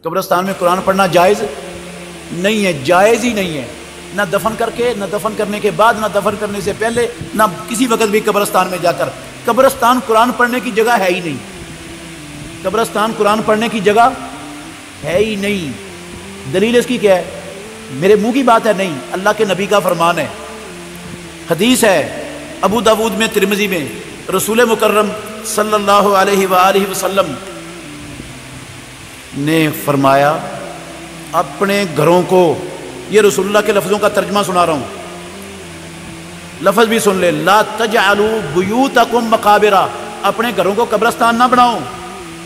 قبرستان میں قرآن پڑھنا جائز نہیں ہے، جائز ہی نہیں ہے، نہ دفن کر کے، نہ دفن کرنے کے بعد، نہ دفن کرنے سے پہلے، نہ کسی وقت بھی قبرستان میں جا کر۔ قبرستان قرآن پڑھنے کی جگہ ہے ہی نہیں، قبرستان قرآن پڑھنے کی جگہ ہے ہی نہیں۔ دلیل اس کی کیا ہے؟ میرے منہ کی بات ہے نہیں، اللہ کے نبی کا فرمان ہے، حدیث ہے ابو داود میں، ترمذی میں، رسول مکرم صلی اللہ علیہ وآلہ وسلم نے فرمایا اپنے گھروں کو، یہ رسول اللہ کے لفظوں کا ترجمہ سنا رہا ہوں، لفظ بھی سن لے، لا تجعلوا بیوتکم مقابرا، اپنے گھروں کو قبرستان نہ بناؤ،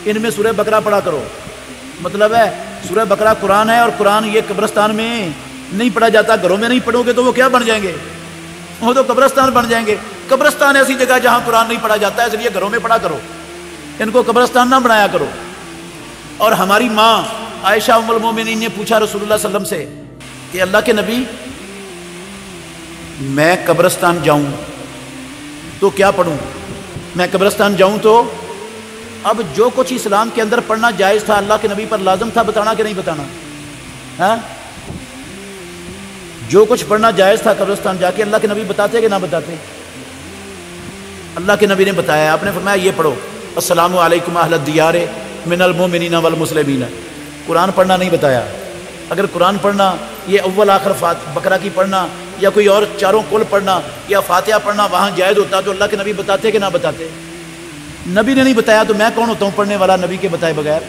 ان میں سورہ بقرہ پڑھا کرو۔ مطلب ہے سورہ بقرہ قرآن ہے، اور قرآن یہ قبرستان میں نہیں پڑھا جاتا، گھروں میں نہیں پڑھو گے تو وہ کیا بن جائیں گے؟ وہ تو قبرستان بن جائیں گے۔ قبرستان ایسی جگہ جہاں قرآن نہیں پڑھا جاتا ہے، اس لیے گھروں میں پڑھا کرو، ان کو قبرستان نہ بنایا کرو۔ اور ہماری ماں عائشہ ام المومنین نے پوچھا رسول اللہ صلی اللہ علیہ وسلم سے کہ اللہ کے نبی، میں قبرستان جاؤں تو کیا پڑھوں؟ میں قبرستان جاؤں تو اب جو کچھ اسلام کے اندر پڑھنا جائز تھا، اللہ کے نبی پر لازم تھا بتانا کہ نہیں بتانا؟ ہاں، جو کچھ پڑھنا جائز تھا قبرستان جا کے، اللہ کے نبی بتاتے کہ نہ بتاتے؟ اللہ کے نبی نے بتایا، آپ نے فرمایا یہ پڑھو، السلام علیکم اہل الدیار من المؤمنین والمسلمین۔ قرآن پڑھنا نہیں بتایا۔ اگر قرآن پڑھنا، یہ اول آخر بقرہ کی پڑھنا، یا کوئی اور چاروں کل پڑھنا، یا فاتحہ پڑھنا وہاں جائز ہوتا تو اللہ کے نبی بتاتے کہ نہ بتاتے؟ نبی نے نہیں بتایا تو میں کون ہوتا ہوں پڑھنے والا نبی کے بتائے بغیر؟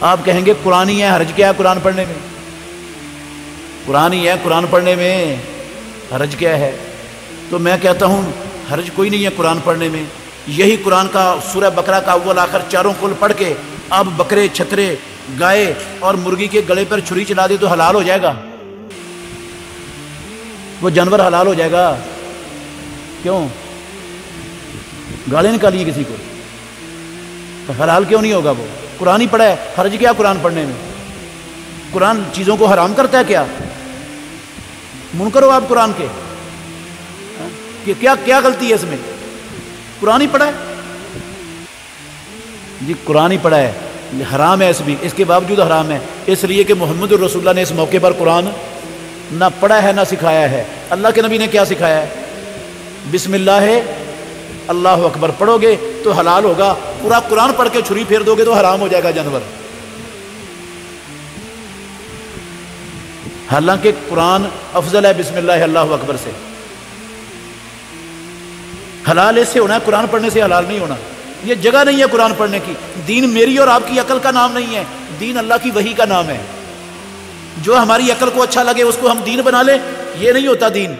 آپ کہیں گے قرآن ہی ہے، حرج کیا ہے قرآن پڑھنے میں؟ قرآن ہی ہے، قرآن پڑھنے میں حرج کیا ہے؟ تو میں کہتا ہوں حرج کوئی نہیں ہے قرآن پڑھنے میں۔ یہی قرآن کا سورہ بقرہ کا اول آخر چاروں کل پڑھ کے آپ بکرے، چھترے، گائے اور مرغی کے گلے پر چھری چلا دے تو حلال ہو جائے گا؟ وہ جانور حلال ہو جائے گا؟ کیوں؟ گالی نکالیے کسی کو، تو حلال کیوں نہیں ہوگا؟ وہ قرآن ہی پڑھا ہے، حرج کیا قرآن پڑھنے میں؟ قرآن چیزوں کو حرام کرتا ہے کیا؟ منکر ہو آپ قرآن کے کہ کیا غلطی ہے اس میں؟ قرآن ہی پڑھا ہے جی، قرآن ہی پڑھا ہے، حرام ہے اس بھی، اس کے باوجود حرام ہے، اس لیے کہ محمد الرسول اللہ نے اس موقع پر قرآن نہ پڑھا ہے نہ سکھایا ہے۔ اللہ کے نبی نے کیا سکھایا ہے؟ بسم اللہ ہے، اللہ اکبر پڑھو گے تو حلال ہوگا، پورا قرآن پڑھ کے چھری پھیر دو گے تو حرام ہو جائے گا جانور۔ حالانکہ قرآن افضل ہے بسم اللہ اللہ اکبر سے۔ حلال اس سے ہونا ہے، قرآن پڑھنے سے حلال نہیں ہونا۔ یہ جگہ نہیں ہے قرآن پڑھنے کی۔ دین میری اور آپ کی عقل کا نام نہیں ہے، دین اللہ کی وحی کا نام ہے۔ جو ہماری عقل کو اچھا لگے اس کو ہم دین بنا لیں، یہ نہیں ہوتا دین۔